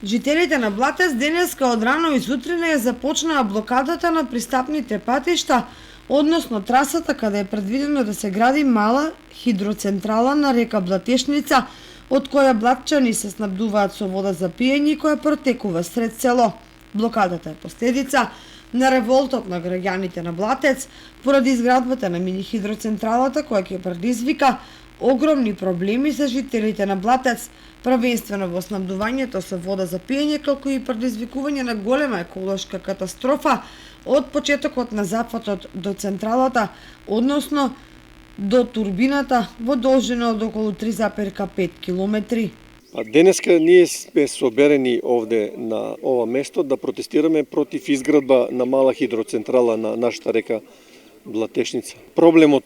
Жителите на Блатец денеска од рано и сутрина ја започнаа блокадата на пристапните патишта, односно трасата каде е предвидено да се гради мала хидроцентрала на река Блатешница, од која блатчани се снабдуваат со вода за пиење и која протекува сред село. Блокадата е последица на револтот на граѓаните на Блатец поради изградбата на мини хидроцентралата која ќе предизвика огромни проблеми за жителите на Блатец, првенствено во снабдувањето со вода за пиење, како и предизвикување на голема еколошка катастрофа од почетокот на западот до централата, односно до турбината во должина од околу 3,5 километри. Денеска ние сме соберени овде на ова место да протестираме против изградба на мала хидроцентрала на нашата река Блатешница. Проблемот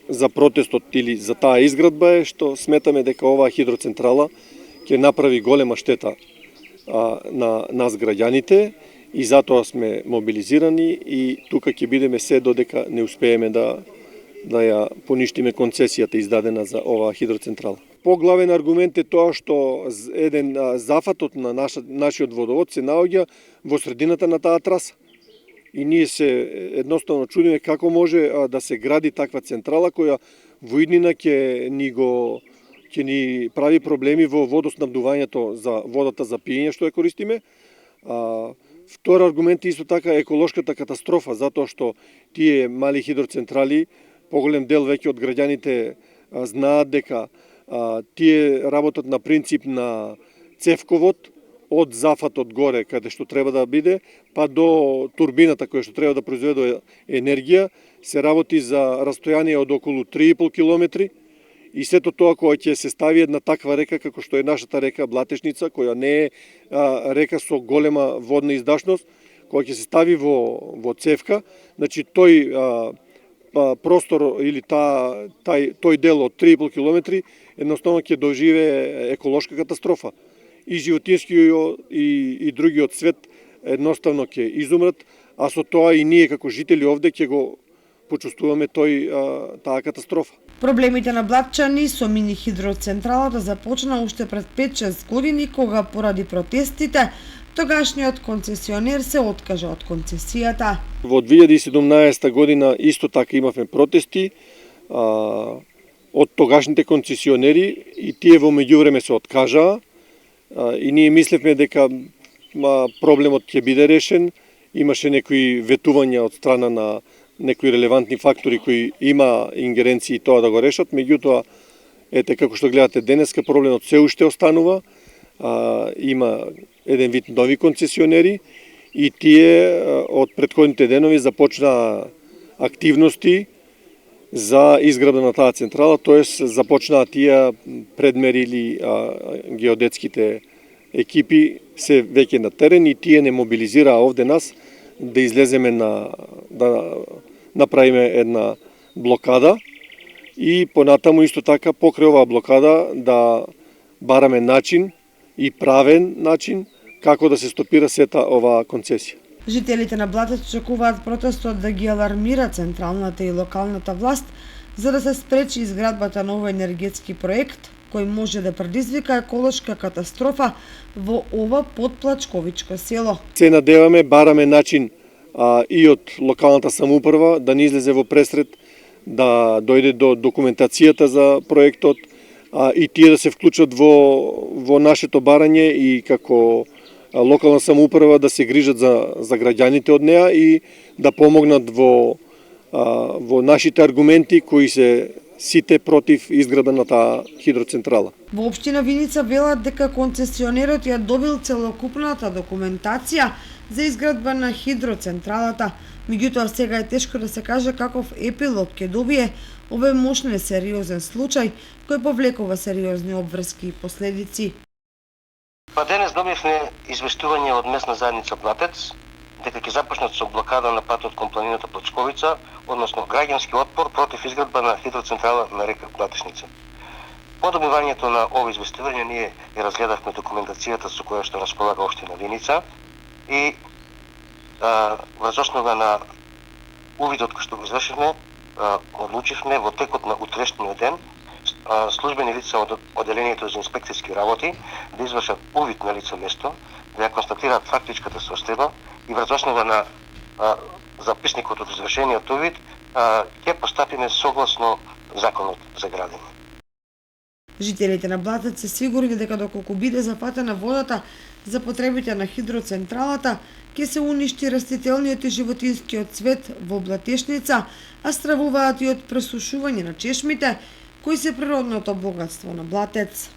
за протестот или за таа изградба е што сметаме дека оваа хидроцентрала ќе направи голема штета на нас граѓаните и затоа сме мобилизирани и тука ќе бидеме се додека не успееме да ја поништиме концесијата издадена за оваа хидроцентрала. Поглавен аргумент е тоа што еден зафатот на нашиот водовод се наоѓа во средината на таа траса. И ние се едноставно чудиме како може да се гради таква централа која во иднина ќе ни прави проблеми во водоснабдувањето за водата за пиење што ја користиме. Втор аргумент е исто така еколошката катастрофа, затоа што тие мали хидроцентрали, поголем дел веќе од граѓаните знаат дека тие работат на принцип на цевковод, од зафатот горе каде што треба да биде, па до турбината која што треба да произведе енергија, се работи за растојание од околу 3,5 километри. И сето тоа кога ќе се стави една таква река како што е нашата река Блатешница, која не е река со голема водна издашност, кога ќе се стави во цевка, значи тој простор или тој дел од 3,5 километри едноставно ќе доживее еколошка катастрофа. И животинскиот и другиот свет едноставно ќе изумрат, а со тоа и ние како жители овде ќе го почувствуваме таа катастрофа. Проблемите на блатчани со мини хидроцентралата започна уште пред 5-6 години, кога поради протестите тогашниот концесионер се откажа од концесијата. Во 2017 година исто така имавме протести од тогашните концесионери и тие во меѓувреме се откажаа. И ние мислевме дека проблемот ќе биде решен. Имаше некои ветувања од страна на некои релевантни фактори кои има ингеренции тоа да го решат. Меѓутоа, ете како што гледате денеска, проблемот се уште останува. Има еден вид нови концесионери и тие од претходните денови започнаа активности за изградба на таа централа, тоест започнаа тие предмерили геодетските екипи се веќе на терен и тие не мобилизираа овде нас да излеземе да направиме една блокада и понатаму исто така покрај оваа блокада да бараме начин и правен начин како да се стопира сета оваа концесија. Жителите на Блатец очекуваат протестот да ги алармира централната и локалната власт за да се спречи изградбата на овој енергетски проект кој може да предизвика еколошка катастрофа во ова подплачковичко село. Се надеваме, бараме начин и од локалната самоуправа да не излезе во пресред, да дојде до документацијата за проектот и тие да се вклучат во нашето барање и како локална самоуправа да се грижат за граѓаните од неа и да помогнат во нашите аргументи кои се сите против изграда на таа хидроцентрала. Во општина Виница велат дека концесионерот ја добил целокупната документација за изградба на хидроцентралата, меѓутоа сега е тешко да се каже каков епилог ќе добие овој мощен сериозен случај кој повлекува сериозни обврски и последици. Денес добивме известување од местна заедница Блатец дека ќе започнат со блокада на патот кон планината Плачковица, односно граѓански отпор против изградба на хидроцентрала на река Блатешница. По добивањето на ово известување ние ја разгледавме документацијата со која што располага општина Виница и врз основа на увидот кој што го извршивме, одлучивме во текот на утрешниот ден службени лица од одделението за инспекцијски работи да извршат увид на лице место, да ја констатираат фактичката состојба и врз основа на записникот од извршениот увид ќе постапиме согласно законот за градење. Жителите на Блатец се сигурни дека доколку биде зафатена водата за потребите на хидроцентралата, ќе се уништи растителниот и животинскиот свет во Блатешница, а стравуваат и од пресушување на чешмите, кои се природното богатство на Блатец.